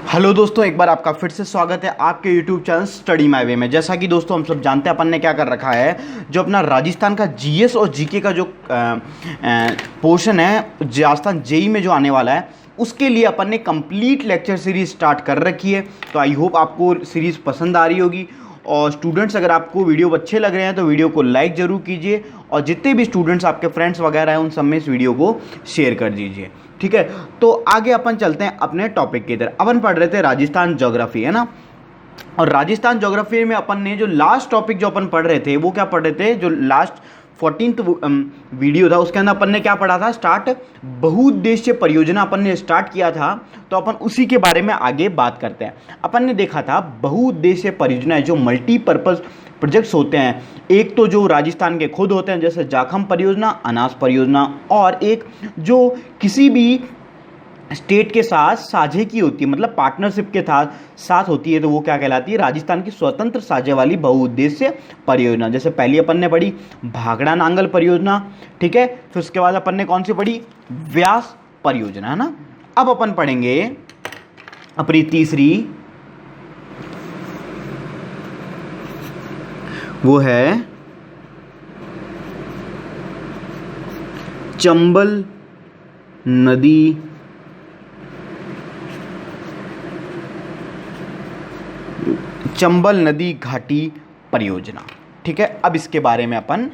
Hello दोस्तों, एक बार आपका फिर से स्वागत है आपके YouTube channel study my way में। जैसा कि दोस्तों हम सब जानते हैं, अपन ने क्या कर रखा है, जो अपना राजस्थान का जीएस और जीके का जो पोर्शन है, राजस्थान जेई में जो आने वाला है, उसके लिए अपन ने कंप्लीट लेक्चर सीरीज स्टार्ट कर रखी है। तो आई होप आपको सीरीज़ पसंद आ रही होगी। और स्टूडेंट्स, अगर आपको वीडियो अच्छे लग रहे हैं तो वीडियो को लाइक ज़रूर कीजिए, और जितने भी स्टूडेंट्स आपके फ्रेंड्स वगैरह हैं उन सब में इस वीडियो को शेयर कर दीजिए। ठीक है, तो आगे अपन चलते हैं अपने टॉपिक की तरफ। अपन पढ़ रहे थे राजस्थान ज्योग्राफी, है ना। और राजस्थान ज्योग्राफी में अपन ने जो लास्ट टॉपिक जो अपन पढ़ रहे थे, वो क्या पढ़ रहे थे, जो लास्ट 14th वीडियो था, उसके अंदर अपन ने क्या पढ़ा था, स्टार्ट बहुउद्देश्य परियोजना अपन ने स्टार्ट किया था। तो अपन उसी के बारे में आगे बात करते हैं। अपन ने देखा था बहुउद्देश्य परियोजनाएं जो मल्टीपर्पज़ प्रोजेक्ट्स होते हैं, एक तो जो राजस्थान के खुद होते हैं जैसे जाखम परियोजना, अनास परियोजना, और एक जो किसी भी स्टेट के साथ साझे की होती है, मतलब पार्टनरशिप के साथ होती है, तो वो क्या कहलाती है, राजस्थान की स्वतंत्र साझे वाली बहुउद्देश्य परियोजना। जैसे पहली अपन ने पढ़ी भाखड़ा नांगल परियोजना, ठीक है। फिर उसके बाद अपन ने कौन सी पढ़ी, व्यास परियोजना, है ना। अब अपन पढ़ेंगे अपनी तीसरी, वो है चंबल नदी घाटी परियोजना। ठीक है, अब इसके बारे में अपन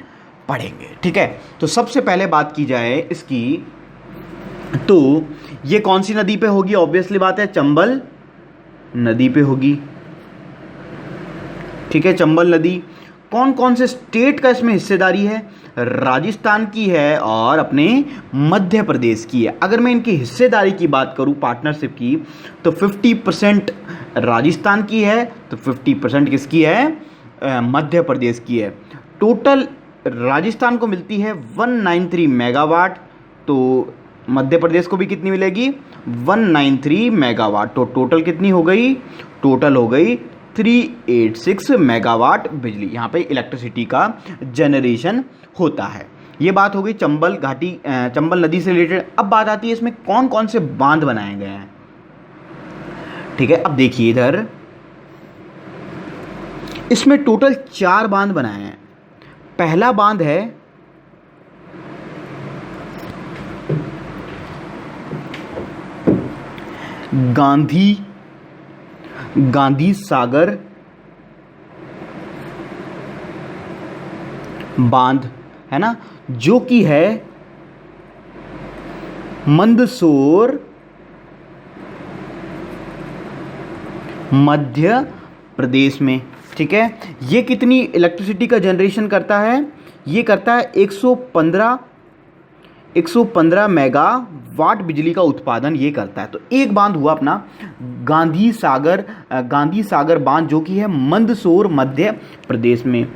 पढ़ेंगे। ठीक है, तो सबसे पहले बात की जाए इसकी, तो ये कौन सी नदी पे होगी, ऑब्वियसली बात है चंबल नदी पे होगी। ठीक है, चंबल नदी, कौन कौन से स्टेट का इसमें हिस्सेदारी है, राजस्थान की है और अपने मध्य प्रदेश की है। अगर मैं इनकी हिस्सेदारी की बात करूं, पार्टनरशिप की, तो 50% राजस्थान की है, तो 50% किसकी है, मध्य प्रदेश की है। टोटल राजस्थान को मिलती है 193 मेगावाट, तो मध्य प्रदेश को भी कितनी मिलेगी, 193 मेगावाट। तो टोटल कितनी हो गई, टोटल हो गई 386 मेगावाट बिजली यहाँ पे इलेक्ट्रिसिटी का जनरेशन होता है। ये बात हो गई चंबल नदी से रिलेटेड। अब बात आती है इसमें कौन कौन से बांध बनाए गए हैं। ठीक है, अब देखिए इधर, इसमें टोटल 4 बांध बनाए हैं। पहला बांध है गांधी सागर बांध, है ना, जो कि है मंदसौर मध्य प्रदेश में। ठीक है, ये कितनी इलेक्ट्रिसिटी का जनरेशन करता है, ये करता है 115 मेगावाट बिजली का उत्पादन ये करता है। तो एक बांध हुआ अपना गांधी सागर बांध, जो कि है मंदसौर मध्य प्रदेश में।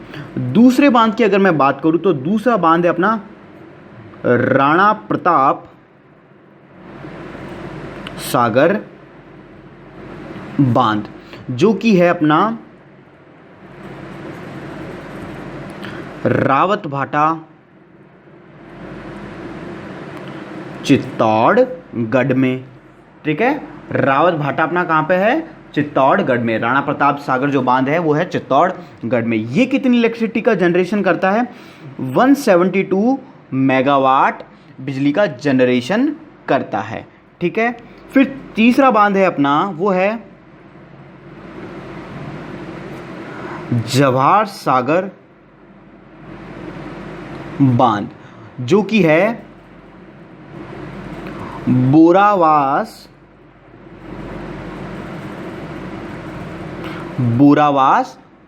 दूसरे बांध की अगर मैं बात करूं, तो दूसरा बांध है अपना राणा प्रताप सागर बांध, जो कि है अपना रावतभाटा चित्तौड़गढ़ में। ठीक है, रावतभाटा अपना कहाँ पे है, चित्तौड़गढ़ में। राणा प्रताप सागर जो बांध है वो है चित्तौड़गढ़ में। ये कितनी इलेक्ट्रिसिटी का जनरेशन करता है, 172 मेगावाट बिजली का जनरेशन करता है। ठीक है, फिर तीसरा बांध है अपना, वो है जवाहर सागर बांध, जो कि है बोरावास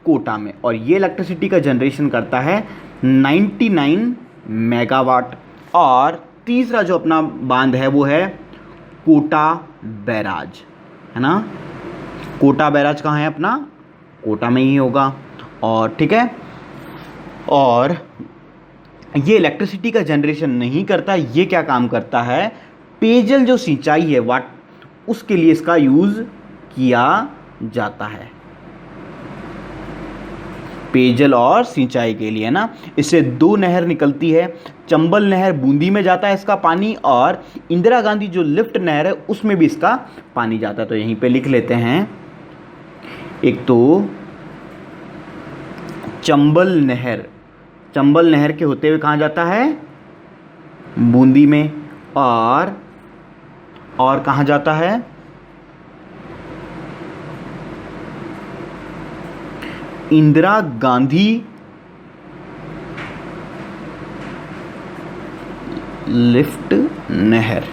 कोटा में, और ये इलेक्ट्रिसिटी का जनरेशन करता है 99 मेगावाट। और तीसरा जो अपना बांध है वो है कोटा बैराज, है ना। कोटा बैराज कहाँ है अपना, कोटा में ही होगा। और ठीक है, और ये इलेक्ट्रिसिटी का जनरेशन नहीं करता, ये क्या काम करता है, पेयजल जो सिंचाई है उसके लिए इसका यूज किया जाता है। पेयजल और सिंचाई के लिए ना। इससे 2 नहर निकलती है, चंबल नहर बूंदी में जाता है इसका पानी, और इंदिरा गांधी जो लिफ्ट नहर है उसमें भी इसका पानी जाता है। तो यहीं पे लिख लेते हैं, एक तो चंबल नहर के होते हुए कहाँ जाता है, बूंदी में, और कहाँ जाता है, इंदिरा गांधी लिफ्ट नहर,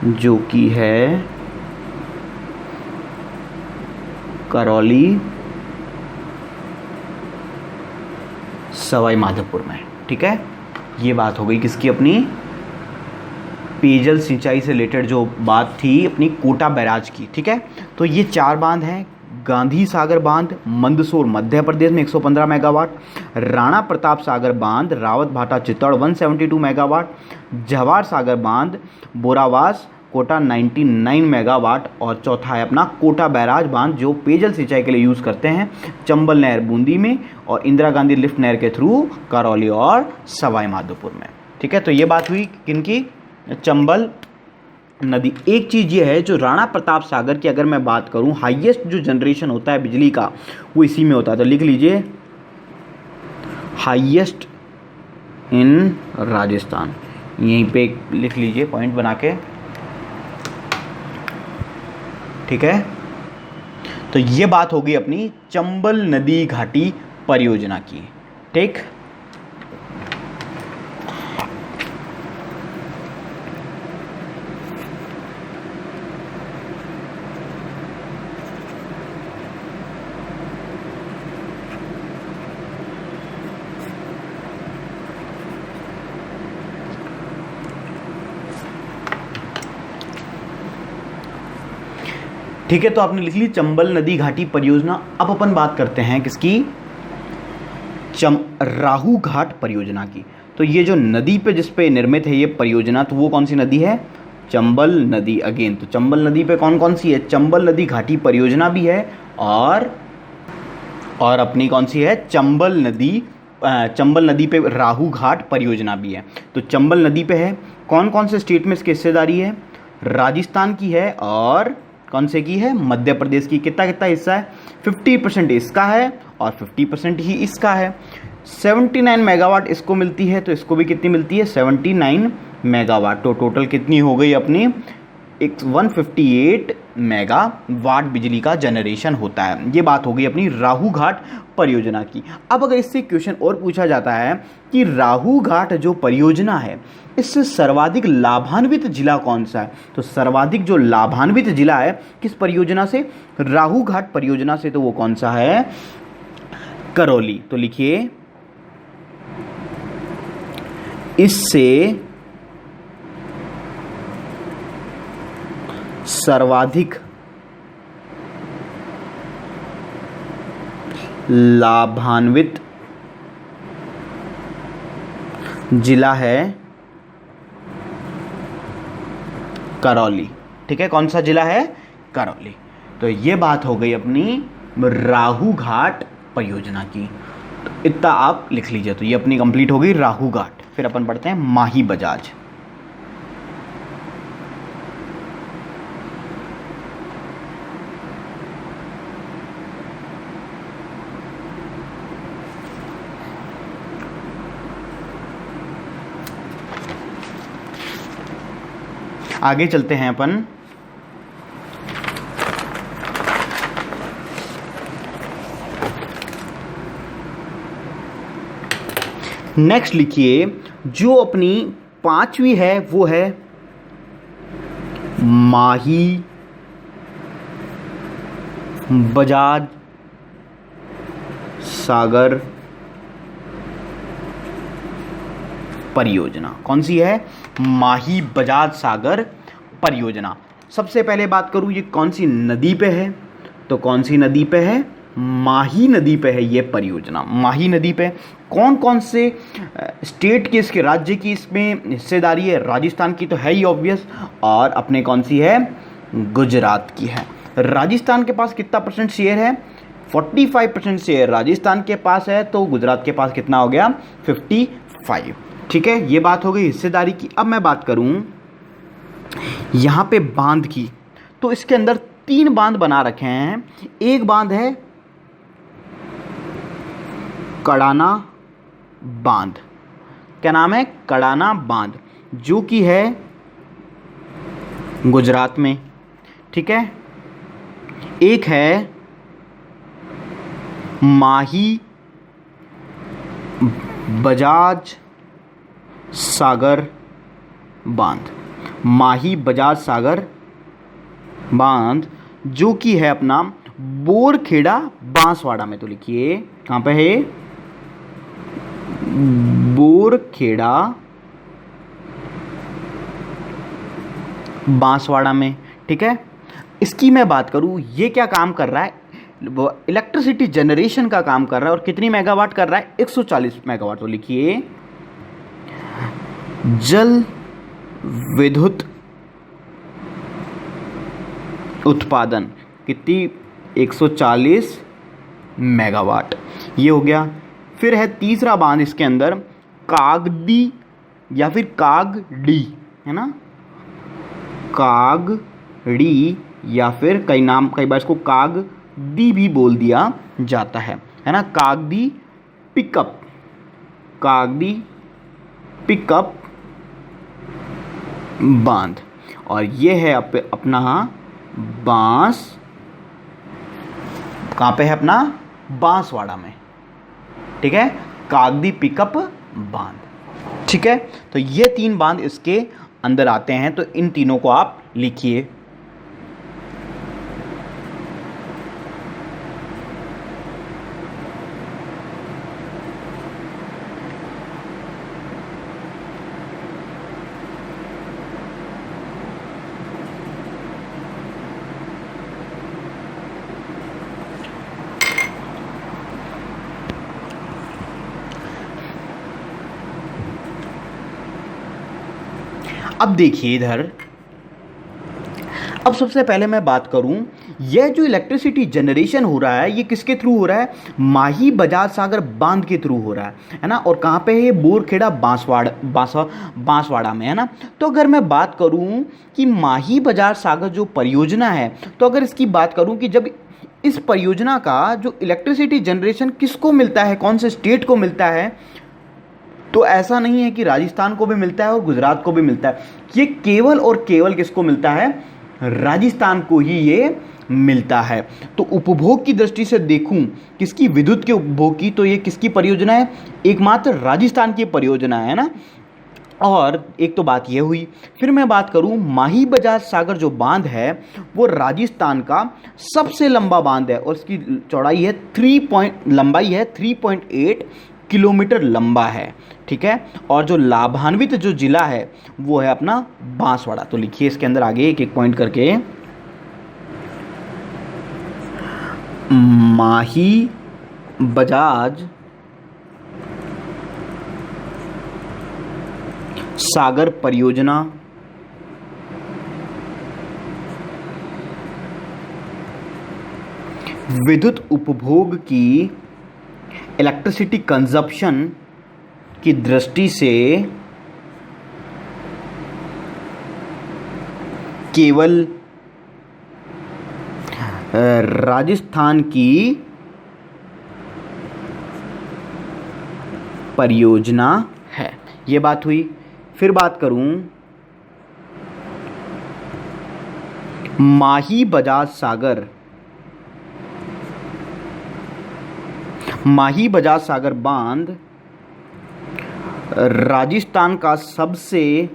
जो कि है करौली सवाई माधोपुर में। ठीक है, ये बात हो गई किसकी, अपनी पेयजल सिंचाई से रिलेटेड जो बात थी अपनी कोटा बैराज की। ठीक है, तो ये 4 बांध हैं, गांधी सागर बांध मंदसौर मध्य प्रदेश में 115 मेगावाट, राणा प्रताप सागर बांध रावत भाटा चित्तौड़ 172 मेगावाट, जवाहर सागर बांध बोरावास कोटा 99 मेगावाट, और चौथा है अपना कोटा बैराज बांध जो पेयजल सिंचाई के लिए यूज़ करते हैं, चंबल नहर बूंदी में, और इंदिरा गांधी लिफ्ट नहर के थ्रू करौली और सवाई माधोपुर में। ठीक है, तो ये बात हुई किनकी, चंबल नदी। एक चीज़ ये है, जो राणा प्रताप सागर की अगर मैं बात करूं, हाईएस्ट जो जनरेशन होता है बिजली का वो इसी में होता है। तो लिख लीजिए हाईएस्ट इन राजस्थान, यहीं पे लिख लीजिए पॉइंट बना के। ठीक है, तो ये बात होगी अपनी चंबल नदी घाटी परियोजना की। ठीक, ठीक है, तो आपने लिख ली चंबल नदी घाटी परियोजना। अब अपन बात करते हैं किसकी, राहू घाट परियोजना की। तो ये जो नदी पे जिस पे निर्मित है ये परियोजना, तो वो कौन सी नदी है, चंबल नदी। अगेन, तो चंबल नदी पे कौन कौन सी है, चंबल नदी घाटी परियोजना भी है, और अपनी कौन सी है, चंबल नदी पे राहू घाट परियोजना भी है। तो चंबल नदी पे है, कौन कौन से स्टेट में इसकी हिस्सेदारी है, राजस्थान की है, और कौन से की है, मध्य प्रदेश की। कितना कितना हिस्सा है, 50% इसका है और 50% ही इसका है। 79 मेगावाट इसको मिलती है, तो इसको भी कितनी मिलती है, 79 मेगावाट। तो टोटल कितनी हो गई अपनी, 158 मेगावाट बिजली का जनरेशन होता है। ये बात हो गई अपनी राहू घाट परियोजना की। अब अगर इससे क्वेश्चन और पूछा जाता है कि राहू घाट जो परियोजना है इससे सर्वाधिक लाभान्वित जिला कौन सा है, तो सर्वाधिक जो लाभान्वित जिला है किस परियोजना से, राहू घाट परियोजना से, तो वो कौन सा है, करौली। तो लिखिए, इससे सर्वाधिक लाभान्वित जिला है करौली। ठीक है, कौन सा जिला है, करौली। तो ये बात हो गई अपनी राहू घाट परियोजना की। तो इतना आप लिख लीजिए। तो ये अपनी कंप्लीट हो गई राहू घाट। फिर अपन पढ़ते हैं माही बजाज। आगे चलते हैं अपन, नेक्स्ट लिखिए, जो अपनी 5वीं है वो है माही बजाज सागर परियोजना। कौन सी है, माही बजाज सागर परियोजना। सबसे पहले बात करूं ये कौन सी नदी पे है, तो कौन सी नदी पे है, माही नदी पे है ये परियोजना। माही नदी पे कौन कौन से स्टेट की, इसके राज्य की इसमें हिस्सेदारी है, राजस्थान की तो है ही ऑब्वियस, और अपने कौन सी है, गुजरात की है। राजस्थान के पास कितना % शेयर है, 45% शेयर राजस्थान के पास है, तो गुजरात के पास कितना हो गया? 55। ठीक है, ये बात हो गई हिस्सेदारी की। अब मैं बात करूं यहाँ पे बांध की, तो इसके अंदर 3 बांध बना रखे हैं। एक बांध है कड़ाना बांध, क्या नाम है? कड़ाना बांध, जो कि है गुजरात में। ठीक है, एक है माही बजाज सागर बांध, माही बजाज सागर बांध, जो कि है अपना बोरखेड़ा बांसवाड़ा में। तो लिखिए कहाँ पे है? बोरखेड़ा बांसवाड़ा में। ठीक है, इसकी मैं बात करूँ, ये क्या काम कर रहा है? वो इलेक्ट्रिसिटी जनरेशन का काम कर रहा है। और कितनी मेगावाट कर रहा है? 140 मेगावाट। तो लिखिए जल विद्युत उत्पादन कितनी? 140 मेगावाट, ये हो गया। फिर है तीसरा बांध इसके अंदर कागदी या फिर कागडी, है ना, कागड़ी, या फिर कई बार इसको कागदी भी बोल दिया जाता है ना, कागदी पिकअप, कागदी पिकअप बांध। और ये है अपना बांस, कहाँ पे है? अपना बांसवाड़ा में। ठीक है, कागदी पिकअप बांध। ठीक है, तो ये 3 बांध इसके अंदर आते हैं, तो इन तीनों को आप लिखिए। अब देखिए इधर, अब सबसे पहले मैं बात करूं, यह जो इलेक्ट्रिसिटी जनरेशन हो रहा है ये किसके थ्रू हो रहा है? माही बजाज सागर बांध के थ्रू हो रहा है ना। और कहाँ पे है ये? बोरखेड़ा बांसवाड़ा में, है ना। तो अगर मैं बात करूं कि माही बजाज सागर जो परियोजना है, तो अगर इसकी बात करूं कि जब इस परियोजना का जो इलेक्ट्रिसिटी जनरेशन किसको मिलता है, कौन से स्टेट को मिलता है, तो ऐसा नहीं है कि राजस्थान को भी मिलता है और गुजरात को भी मिलता है। ये केवल और केवल किसको मिलता है? राजस्थान को ही ये मिलता है। तो उपभोग की दृष्टि से देखूं, किसकी? विद्युत के उपभोग की, तो ये किसकी परियोजना है? एकमात्र राजस्थान की परियोजना है ना। और एक तो बात ये हुई। फिर मैं बात करूं, माही बजाज सागर जो बांध है वो राजस्थान का सबसे लंबा बांध है, और इसकी चौड़ाई है 3.8 किलोमीटर लंबा है। ठीक है, और जो लाभान्वित जो जिला है वो है अपना बांसवाड़ा। तो लिखिए इसके अंदर आगे एक एक पॉइंट करके, माही बजाज सागर परियोजना विद्युत उपभोग की, इलेक्ट्रिसिटी कंजप्शन की दृष्टि से केवल राजस्थान की परियोजना है। ये बात हुई। फिर बात करूं, माही बजाज सागर बांध राजस्थान का सबसे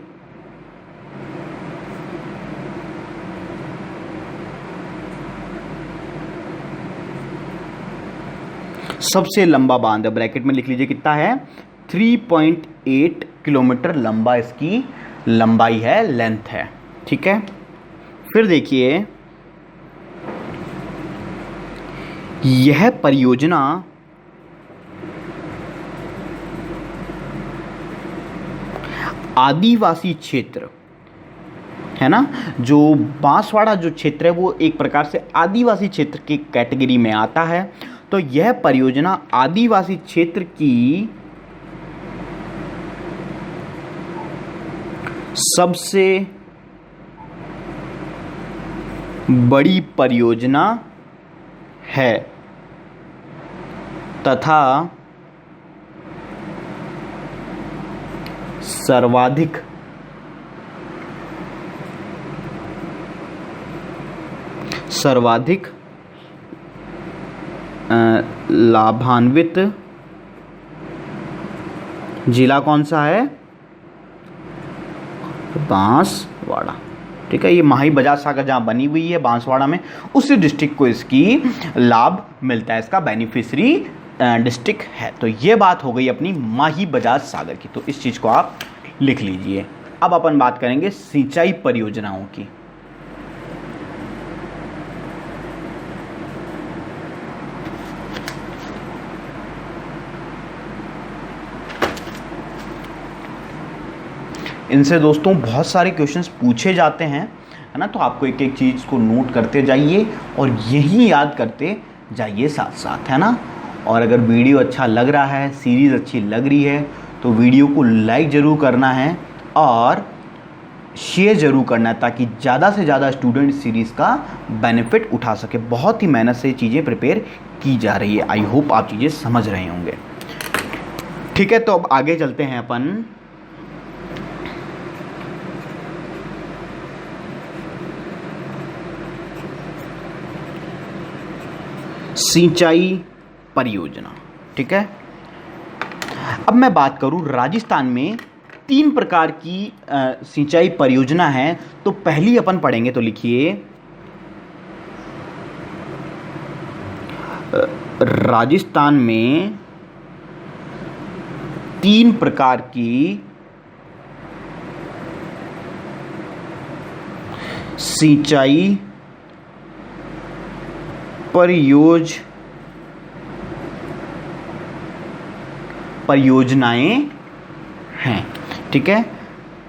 लंबा बांध है। ब्रैकेट में लिख लीजिए कितना है? 3.8 किलोमीटर लंबा इसकी लंबाई है, लेंथ है। ठीक है, फिर देखिए यह परियोजना आदिवासी क्षेत्र है ना। जो बांसवाड़ा जो क्षेत्र है वो एक प्रकार से आदिवासी क्षेत्र की कैटेगरी में आता है। तो यह परियोजना आदिवासी क्षेत्र की सबसे बड़ी परियोजना है तथा सर्वाधिक लाभान्वित जिला कौन सा है? बांसवाड़ा। ठीक है, ये माही बजाज सागर जहाँ बनी हुई है बांसवाड़ा में, उसी डिस्ट्रिक्ट को इसकी लाभ मिलता है, इसका बेनिफिशियरी डिस्ट्रिक्ट है। तो ये बात हो गई अपनी माही बजाज सागर की, तो इस चीज़ को आप लिख लीजिए। अब अपन बात करेंगे सिंचाई परियोजनाओं की। इनसे दोस्तों बहुत सारे क्वेश्चंस पूछे जाते हैं, है ना। तो आपको एक एक चीज़ को नोट करते जाइए और यही याद करते जाइए साथ साथ, है ना। और अगर वीडियो अच्छा लग रहा है, सीरीज़ अच्छी लग रही है, तो वीडियो को लाइक ज़रूर करना है और शेयर ज़रूर करना है, ताकि ज़्यादा से ज़्यादा स्टूडेंट इस सीरीज़ का बेनिफिट उठा सके। बहुत ही मेहनत से चीज़ें प्रिपेयर की जा रही है। आई होप आप चीज़ें समझ रहे होंगे। ठीक है, तो अब आगे चलते हैं अपन सिंचाई परियोजना। ठीक है, अब मैं बात करूं राजस्थान में 3 प्रकार की सिंचाई परियोजना है। तो पहली अपन पढ़ेंगे, तो लिखिए राजस्थान में 3 प्रकार की सिंचाई परियोजनाएं हैं। ठीक है,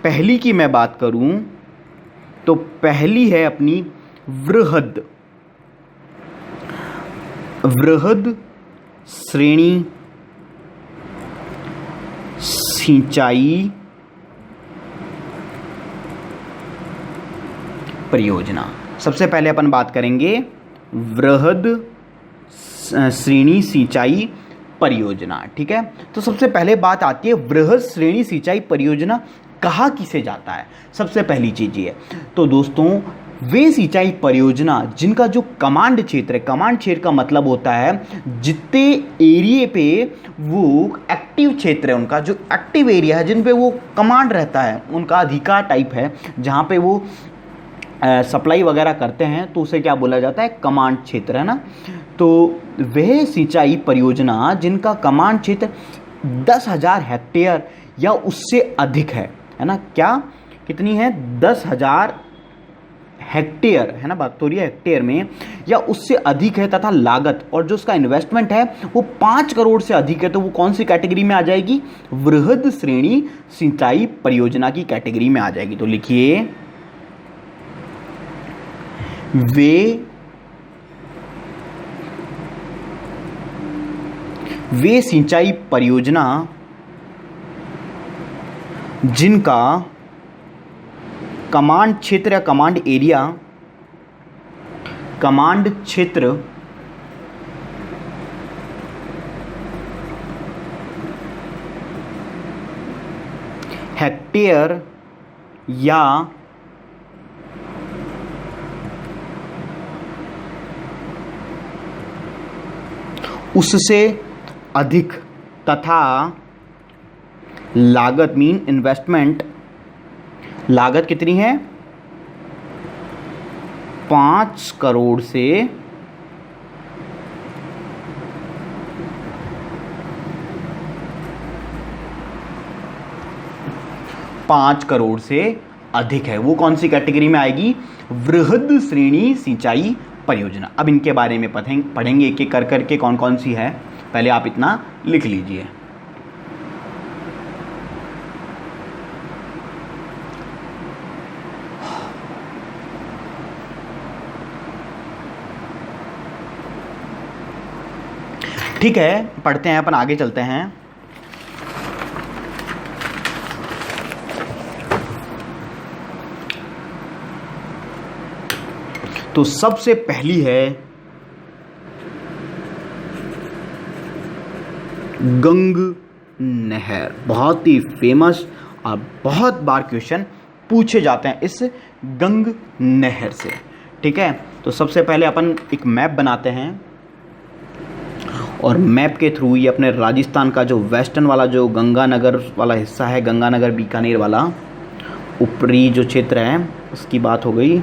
पहली की मैं बात करूं तो पहली है अपनी वृहद श्रेणी सिंचाई परियोजना। सबसे पहले अपन बात करेंगे वृहद श्रेणी सिंचाई परियोजना। ठीक है, तो सबसे पहले बात आती है वृहद श्रेणी सिंचाई परियोजना कहाँ किसे जाता है। सबसे पहली चीज ये है, तो दोस्तों वे सिंचाई परियोजना जिनका जो कमांड क्षेत्र है, कमांड क्षेत्र का मतलब होता है जितने एरिया पे वो एक्टिव क्षेत्र है, उनका जो एक्टिव एरिया है, जिन पे वो कमांड रहता है, उनका अधिकार टाइप है, जहाँ पे वो सप्लाई वगैरह करते हैं, तो उसे क्या बोला जाता है? कमांड क्षेत्र, है ना। तो वह सिंचाई परियोजना जिनका कमांड क्षेत्र 10,000 हेक्टेयर या उससे अधिक है ना। क्या कितनी है? 10,000 हेक्टेयर, है ना, बात तो रही है हेक्टेयर में, या उससे अधिक है, तथा लागत और जो उसका इन्वेस्टमेंट है वो 5 करोड़ से अधिक है, तो वो कौन सी कैटेगरी में आ जाएगी? वृहद श्रेणी सिंचाई परियोजना की कैटेगरी में आ जाएगी। तो लिखिए वे सिंचाई परियोजना जिनका कमांड क्षेत्र या कमांड क्षेत्र हेक्टेयर या उससे अधिक तथा लागत मीन इन्वेस्टमेंट, लागत कितनी है? 5 करोड़ से 5 करोड़ से अधिक है, वो कौन सी कैटेगरी में आएगी? वृहद श्रेणी सिंचाई परियोजना। अब इनके बारे में पढ़ेंगे एक एक कर करके कौन कौन सी है। पहले आप इतना लिख लीजिए। ठीक है, पढ़ते हैं, अपन आगे चलते हैं। तो सबसे पहली है गंग नहर। बहुत ही फेमस और बहुत बार क्वेश्चन पूछे जाते हैं इस गंग नहर से। ठीक है, तो सबसे पहले अपन एक मैप बनाते हैं और मैप के थ्रू ये अपने राजस्थान का जो वेस्टर्न वाला जो गंगानगर वाला हिस्सा है, गंगानगर बीकानेर वाला ऊपरी जो क्षेत्र है उसकी बात हो गई।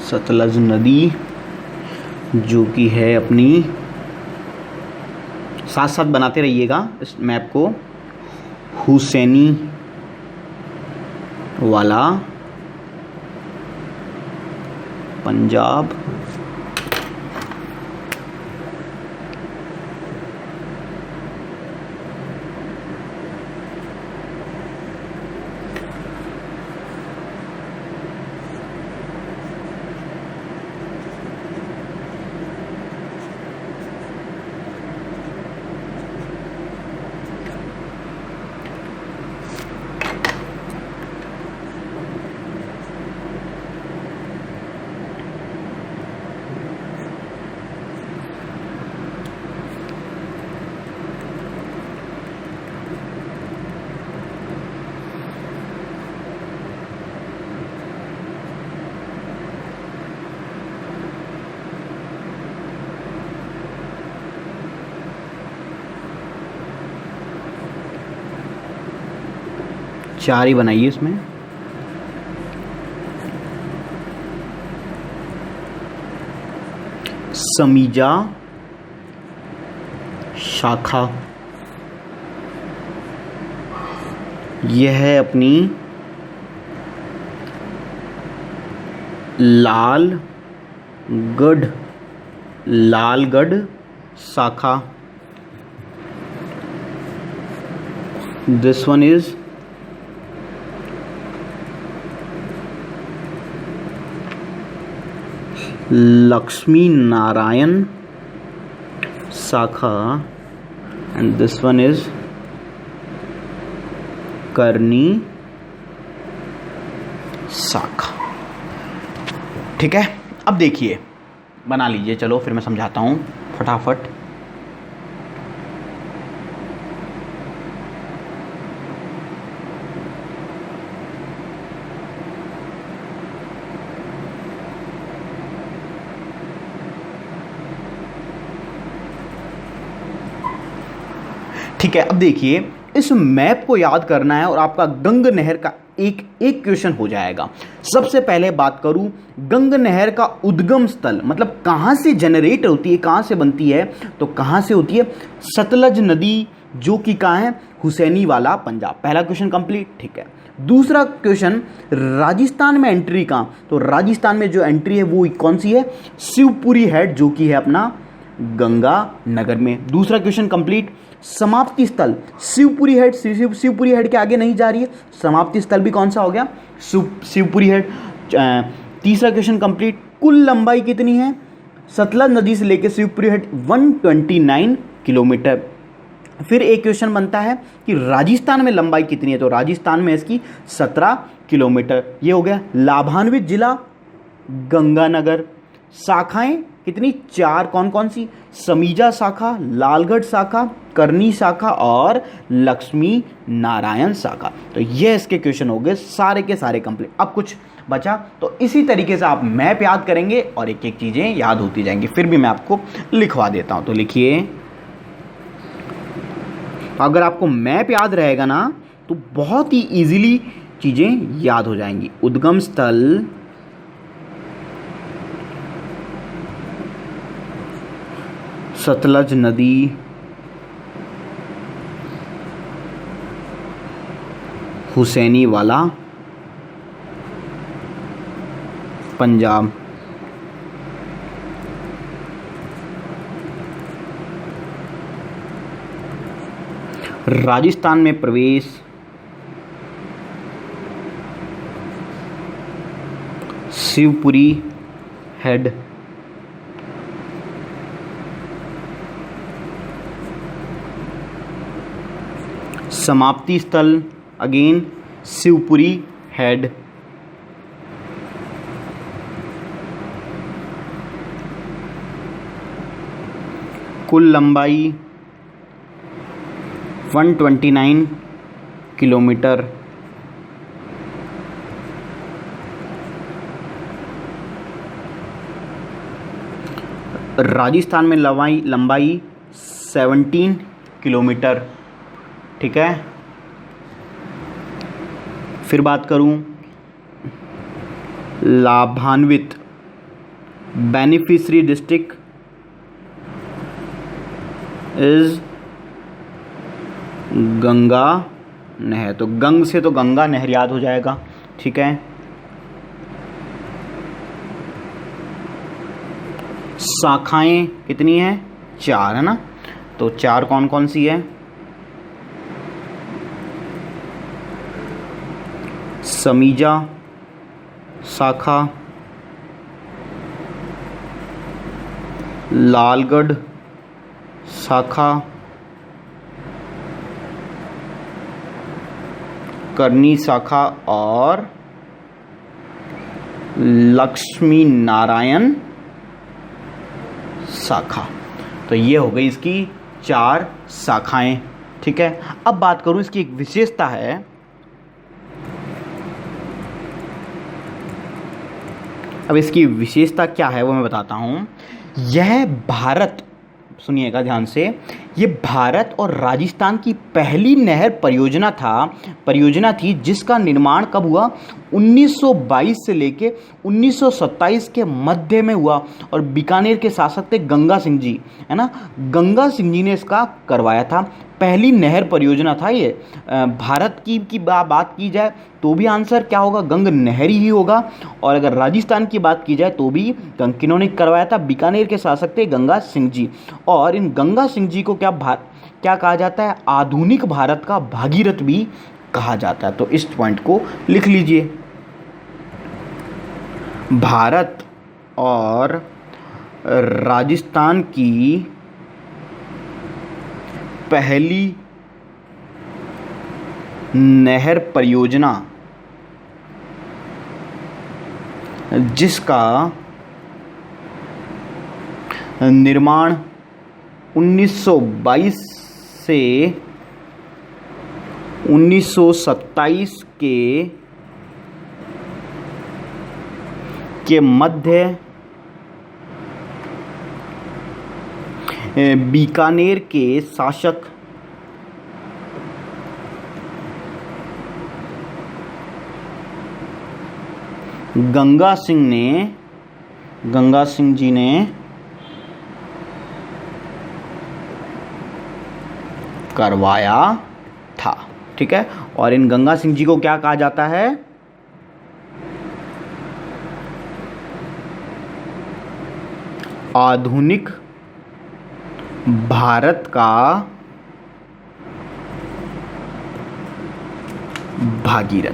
सतलज नदी जो कि है अपनी, साथ साथ बनाते रहिएगा इस मैप को, हुसैनी वाला पंजाब, चार ही बनाइए इसमें। समीजा शाखा, यह है अपनी लालगढ़ शाखा। This one is Lakshmi Narayan शाखा एंड दिस वन इज करनी शाखा। ठीक है, अब देखिए, बना लीजिए, चलो फिर मैं समझाता हूँ फटाफट। ठीक है, अब देखिए, इस मैप को याद करना है और आपका गंग नहर का एक एक क्वेश्चन हो जाएगा। सबसे पहले बात करूं गंग नहर का उद्गम स्थल, मतलब कहां से जनरेट होती है, कहां से बनती है, तो कहां से होती है, सतलज नदी जो कि कहां है, हुसैनी वाला पंजाब। पहला क्वेश्चन कंप्लीट। ठीक है, दूसरा क्वेश्चन, राजस्थान में एंट्री कहां, तो राजस्थान में जो एंट्री है वो कौन सी है, शिवपुरी हेड जो कि है अपना गंगानगर में। दूसरा क्वेश्चन कंप्लीट। समाप्ति स्थल शिवपुरी हेड, शिवपुरी हेड के आगे नहीं जा रही है, समाप्ति स्थल भी कौन सा हो गया, शिवपुरी हेड। तीसरा क्वेश्चन कंप्लीट। कुल लंबाई कितनी है सतलज नदी से लेकर शिवपुरी हेड, 129 किलोमीटर। फिर एक क्वेश्चन बनता है कि राजस्थान में लंबाई कितनी है, तो राजस्थान में इसकी 17 किलोमीटर। ये हो गया। लाभान्वित जिला गंगानगर। शाखाएं कितनी, 4। कौन कौन सी, समीजा शाखा, लालगढ़ शाखा, करनी शाखा और लक्ष्मी नारायण शाखा। तो ये इसके क्वेश्चन हो गए सारे के सारे कंप्लीट। अब कुछ बचा, तो इसी तरीके से आप मैप याद करेंगे और एक एक चीजें याद होती जाएंगी। फिर भी मैं आपको लिखवा देता हूं, तो लिखिए। अगर आपको मैप याद रहेगा ना तो बहुत ही इजीली चीजें याद हो जाएंगी। उद्गम स्थल, सतलज नदी, हुसैनी वाला पंजाब। राजस्थान में प्रवेश, शिवपुरी हेड, समाप्ति स्थल अगेन शिवपुरी हेड, कुल लंबाई 129 किलोमीटर, राजस्थान में लंबाई 17 किलोमीटर। ठीक है, फिर बात करूं लाभान्वित बेनिफिशियरी डिस्ट्रिक्ट इज गंगा नहर। तो गंग से तो गंगा नहर याद हो जाएगा। ठीक है, शाखाएं कितनी हैं? 4 है ना। तो 4 कौन कौन सी है? समीजा शाखा, लालगढ़ शाखा, करनी शाखा और लक्ष्मी नारायण शाखा। तो ये हो गई इसकी 4 शाखाएं। ठीक है, अब बात करूं इसकी एक विशेषता है। अब इसकी विशेषता क्या है वो मैं बताता हूं। यह भारत, सुनिएगा ध्यान से, ये भारत और राजस्थान की पहली नहर परियोजना थी जिसका निर्माण कब हुआ? 1922 से लेके 1927 के मध्य में हुआ। और बीकानेर के शासक थे गंगा सिंह जी, है ना। गंगा सिंह जी ने इसका करवाया था। पहली नहर परियोजना था ये। भारत की बात की जाए तो भी आंसर क्या होगा? गंग नहर ही होगा। और अगर राजस्थान की बात की जाए तो भी किन्होंने करवाया था? बीकानेर के शासक थे गंगा सिंह जी। और इन गंगा सिंह जी को क्या कहा जाता है? आधुनिक भारत का भागीरथ भी कहा जाता है। तो इस पॉइंट को लिख लीजिए। भारत और राजस्थान की पहली नहर परियोजना जिसका निर्माण 1922 से 1927 के मध्य बीकानेर के शासक गंगा सिंह जी ने करवाया था। ठीक है, और इन गंगा सिंह जी को क्या कहा जाता है? आधुनिक भारत का भागीरथ।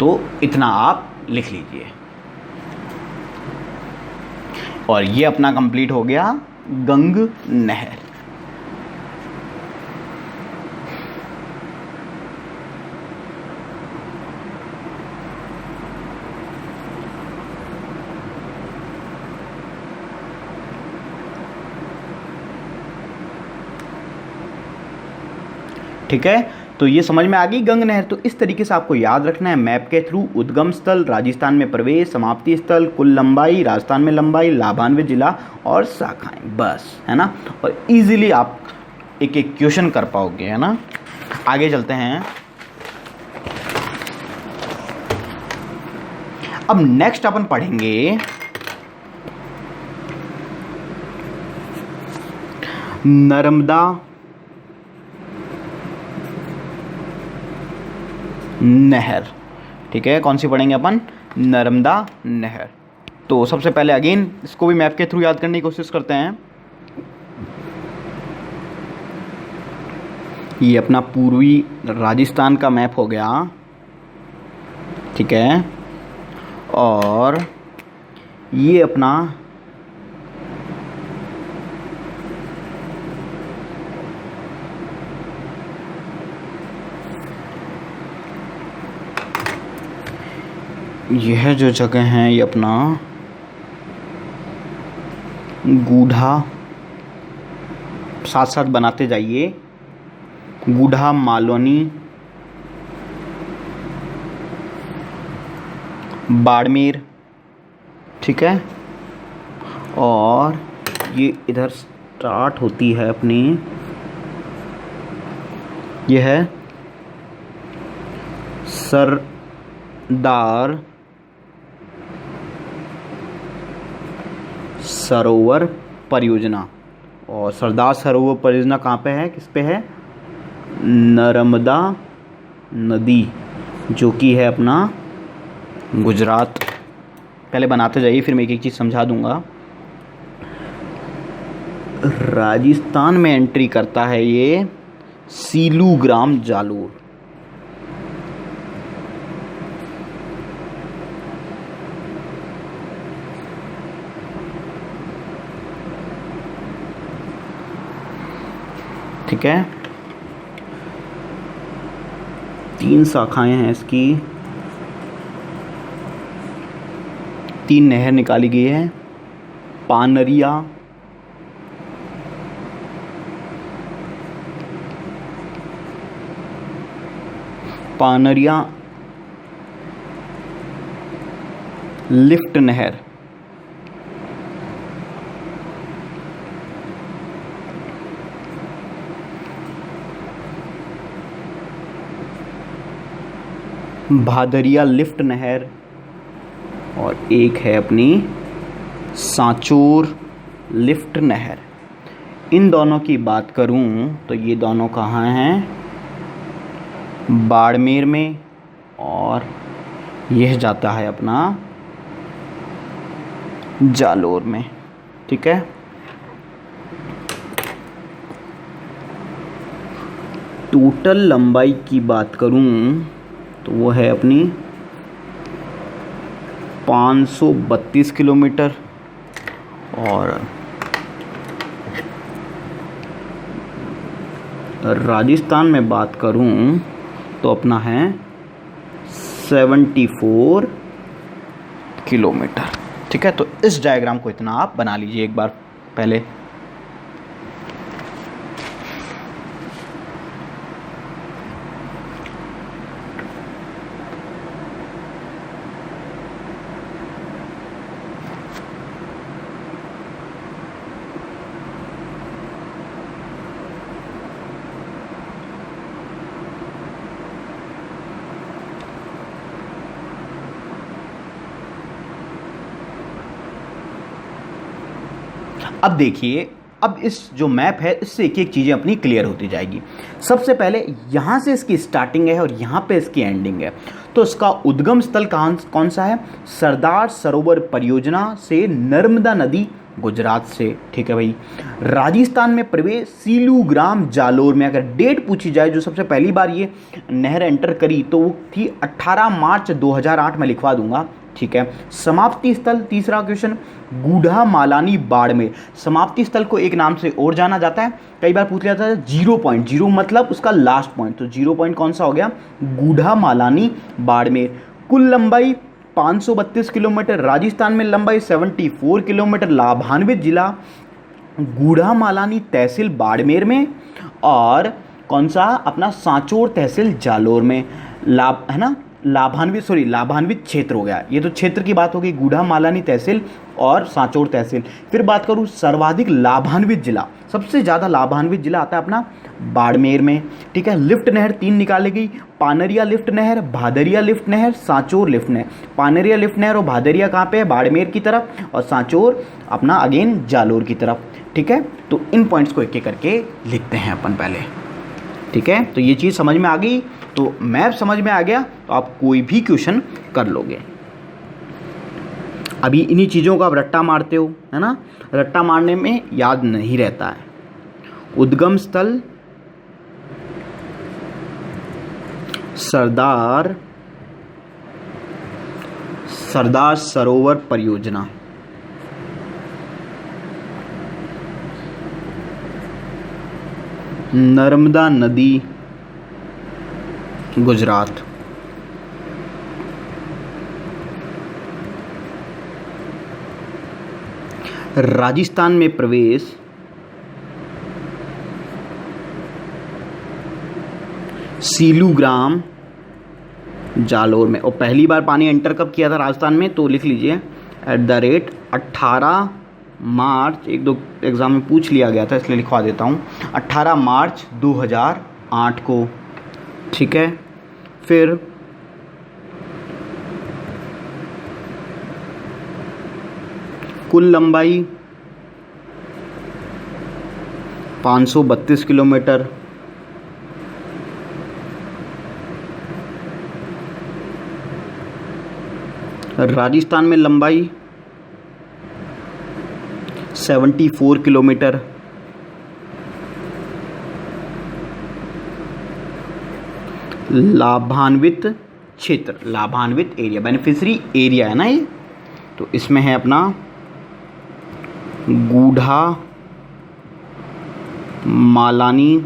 तो इतना आप लिख लीजिए। और ये अपना कंप्लीट हो गया गंग नहर। ठीक है, तो ये समझ में आ गई गंग नहर। तो इस तरीके से आपको याद रखना है मैप के थ्रू। उद्गम स्थल राजस्थान में प्रवेश, समाप्ति स्थल, कुल लंबाई राजस्थान में लंबाई, लाभान्वित जिला और शाखाएं, बस, है ना। और इजीली आप एक एक क्वेश्चन कर पाओगे, है ना। आगे चलते हैं। अब नेक्स्ट अपन पढ़ेंगे नर्मदा नहर। ठीक है, कौन सी पढ़ेंगे अपन? नर्मदा नहर। तो सबसे पहले अगेन इसको भी मैप के थ्रू याद करने की कोशिश करते हैं। ये अपना पूर्वी राजस्थान का मैप हो गया, ठीक है। और ये अपना यह जो जगह है ये अपना गूढ़ा, साथ साथ बनाते जाइए, गूढ़ा, मालवनी, बाड़मेर, ठीक है। और ये इधर स्टार्ट होती है अपनी, ये है सरदार सरोवर परियोजना। और सरदार सरोवर परियोजना कहाँ पे है, किस पे है, नर्मदा नदी, जो कि है अपना गुजरात। पहले बनाते जाइए, फिर मैं एक एक चीज़ समझा दूंगा। राजस्थान में एंट्री करता है ये सीलूग्राम जालोर। ठीक है, 3 शाखाएं हैं इसकी, 3 नहर निकाली गई है, पानरिया, लिफ्ट नहर, भादरिया लिफ्ट नहर, और एक है अपनी सांचौर लिफ्ट नहर। इन दोनों की बात करूं तो ये दोनों कहाँ हैं, बाड़मेर में, और यह जाता है अपना जालोर में, ठीक है। टोटल लंबाई की बात करूं तो वो है अपनी 532 किलोमीटर, और राजस्थान में बात करूं तो अपना है 74 किलोमीटर, ठीक है। तो इस डायग्राम को इतना आप बना लीजिए एक बार पहले। अब देखिए, अब इस जो मैप है इससे एक एक चीज़ें अपनी क्लियर होती जाएगी। सबसे पहले यहाँ से इसकी स्टार्टिंग है और यहाँ पे इसकी एंडिंग है, तो इसका उद्गम स्थल कौन सा है, सरदार सरोवर परियोजना से नर्मदा नदी गुजरात से, ठीक है भाई। राजस्थान में प्रवेश सीलूग्राम जालोर में। अगर डेट पूछी जाए जो सबसे पहली बार ये नहर एंटर करी तो वो थी 18 मार्च 2008 में, लिखवा दूंगा, ठीक है। समाप्ति स्थल, तीसरा क्वेश्चन, गूढ़ा मालानी बाड़मेर। समाप्ति स्थल को एक नाम से और जाना जाता है, कई बार पूछ लिया जाता है 0 पॉइंट, 0 मतलब उसका लास्ट पॉइंट, तो 0 पॉइंट कौन सा हो गया, गूढ़ा मालानी बाड़मेर। कुल लंबाई 532 किलोमीटर, राजस्थान में लंबाई 74 किलोमीटर, लाभान्वित जिला गूढ़ा मालानी तहसील बाड़मेर में, और कौन सा अपना सांचौर तहसील जालोर में। लाभ है ना, लाभान्वित क्षेत्र हो गया, ये तो क्षेत्र की बात होगी, गूढ़ा मालानी तहसील और सांचौर तहसील। फिर बात करूँ सर्वाधिक लाभान्वित जिला, सबसे ज़्यादा लाभान्वित जिला आता है अपना बाड़मेर में, ठीक है। लिफ्ट नहर 3 निकाली गई, पानरिया लिफ्ट नहर, भादरिया लिफ्ट नहर, सांचौर लिफ्ट नहर। पानरिया लिफ्ट नहर और भादरिया कहाँ पे है, बाड़मेर की तरफ, और सांचौर अपना अगेन जालोर की तरफ, ठीक है। तो इन पॉइंट्स को एक एक करके लिखते हैं अपन पहले, ठीक है। तो ये चीज़ समझ में आ गई, तो मैप समझ में आ गया तो आप कोई भी क्वेश्चन कर लोगे। अभी इन्हीं चीज़ों को आप रट्टा मारते हो, है ना, रट्टा मारने में याद नहीं रहता है। उद्गम स्थल सरदार सरोवर परियोजना। नर्मदा नदी, गुजरात। राजस्थान में प्रवेश सीलूग्राम, जालोर में। और पहली बार पानी एंटर कब किया था राजस्थान में, तो लिख लीजिए @ 18 मार्च, एक दो एग्ज़ाम में पूछ लिया गया था इसलिए लिखवा देता हूँ, 18 मार्च 2008 को। ठीक है, फिर कुल लंबाई 532 किलोमीटर। राजस्थान में लंबाई 74 किलोमीटर। लाभान्वित क्षेत्र, लाभान्वित एरिया, बेनिफिशियरी एरिया है ना ये, तो इसमें है अपना गूढ़ा, मालानी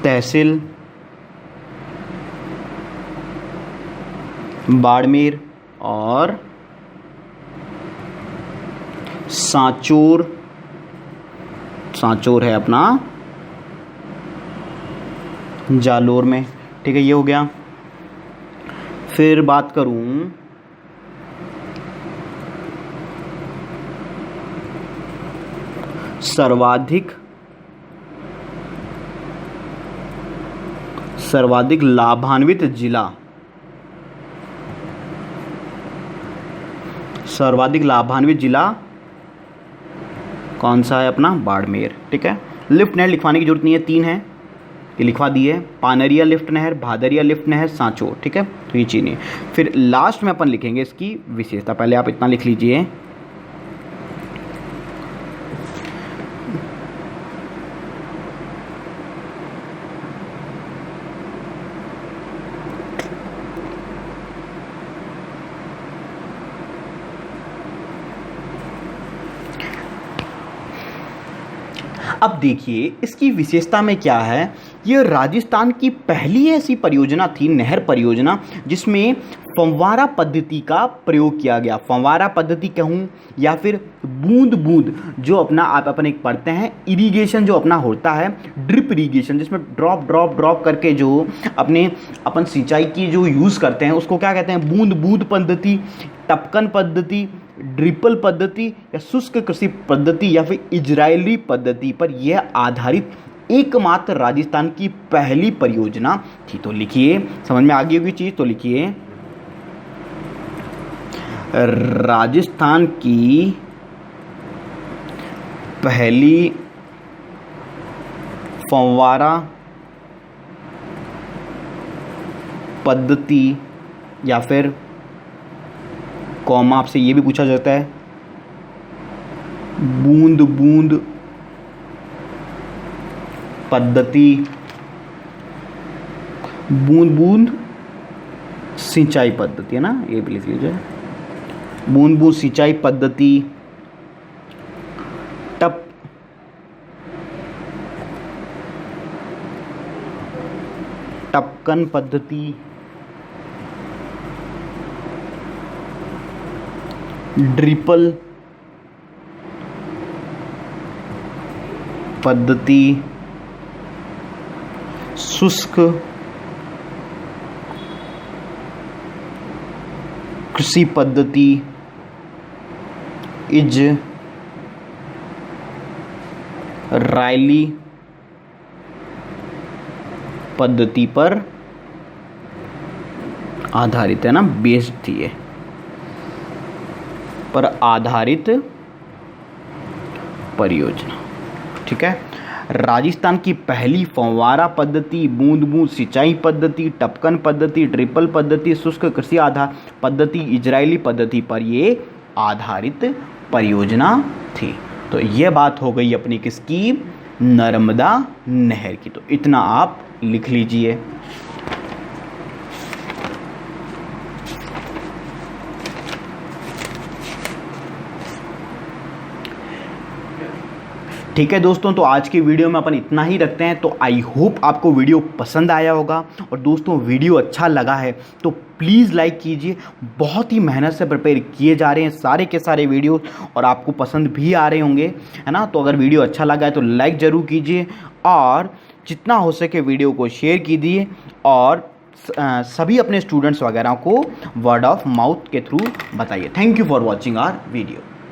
तहसील, बाड़मेर और सांचौर। सांचौर है अपना जालोर में। ठीक है, ये हो गया। फिर बात करूं सर्वाधिक लाभान्वित जिला, सर्वाधिक लाभान्वित जिला कौन सा है, अपना बाड़मेर। ठीक है, लिफ्ट नहर लिखवाने की जरूरत नहीं है, 3 है, ये लिखवा दी है, पानरिया लिफ्ट नहर, भादरिया लिफ्ट नहर, सांचौर। ठीक है, तो ये चीज़ नहीं। फिर लास्ट में अपन लिखेंगे इसकी विशेषता, पहले आप इतना लिख लीजिए। अब देखिए इसकी विशेषता में क्या है, ये राजस्थान की पहली ऐसी परियोजना थी, नहर परियोजना, जिसमें फव्वारा पद्धति का प्रयोग किया गया। फव्वारा पद्धति कहूँ या फिर बूंद बूंद, जो अपना आप अपन एक पढ़ते हैं इरिगेशन जो अपना होता है, ड्रिप इरिगेशन, जिसमें ड्रॉप ड्रॉप ड्रॉप करके जो अपन सिंचाई की जो यूज़ करते हैं उसको क्या कहते हैं, बूंद बूंद पद्धति, टपकन पद्धति, ड्रिपल पद्धति या शुष्क कृषि पद्धति या फिर इजरायली पद्धति पर यह आधारित एकमात्र राजस्थान की पहली परियोजना थी। तो लिखिए, समझ में आ गई होगी चीज़, तो लिखिए राजस्थान की पहली फव्वारा पद्धति, या फिर कॉमा आपसे ये भी पूछा जाता है बूंद बूंद पद्धति, बूंद बूंद सिंचाई पद्धति है ना, ये भी लिख लीजिए, बूंद बूंद सिंचाई पद्धति, टपकन पद्धति, ड्रिपल पद्धति, शुष्क कृषि पद्धति, इजरायली पद्धति पर आधारित है ना, बेस्ड थी ये, पर आधारित परियोजना। ठीक है, राजस्थान की पहली फव्वारा पद्धति, बूंद बूंद सिंचाई पद्धति, टपकन पद्धति, ट्रिपल पद्धति, शुष्क कृषि आधार पद्धति, इजरायली पद्धति पर ये आधारित परियोजना थी। तो यह बात हो गई अपनी किसकी, नर्मदा नहर की। तो इतना आप लिख लीजिए। ठीक है दोस्तों, तो आज की वीडियो में अपन इतना ही रखते हैं। तो आई होप आपको वीडियो पसंद आया होगा, और दोस्तों वीडियो अच्छा लगा है तो प्लीज़ लाइक कीजिए। बहुत ही मेहनत से प्रिपेयर किए जा रहे हैं सारे के सारे वीडियो, और आपको पसंद भी आ रहे होंगे, है ना। तो अगर वीडियो अच्छा लगा है तो लाइक ज़रूर कीजिए, और जितना हो सके वीडियो को शेयर कीजिए, और सभी अपने स्टूडेंट्स वगैरह को वर्ड ऑफ माउथ के थ्रू बताइए। Thank you for watching our video.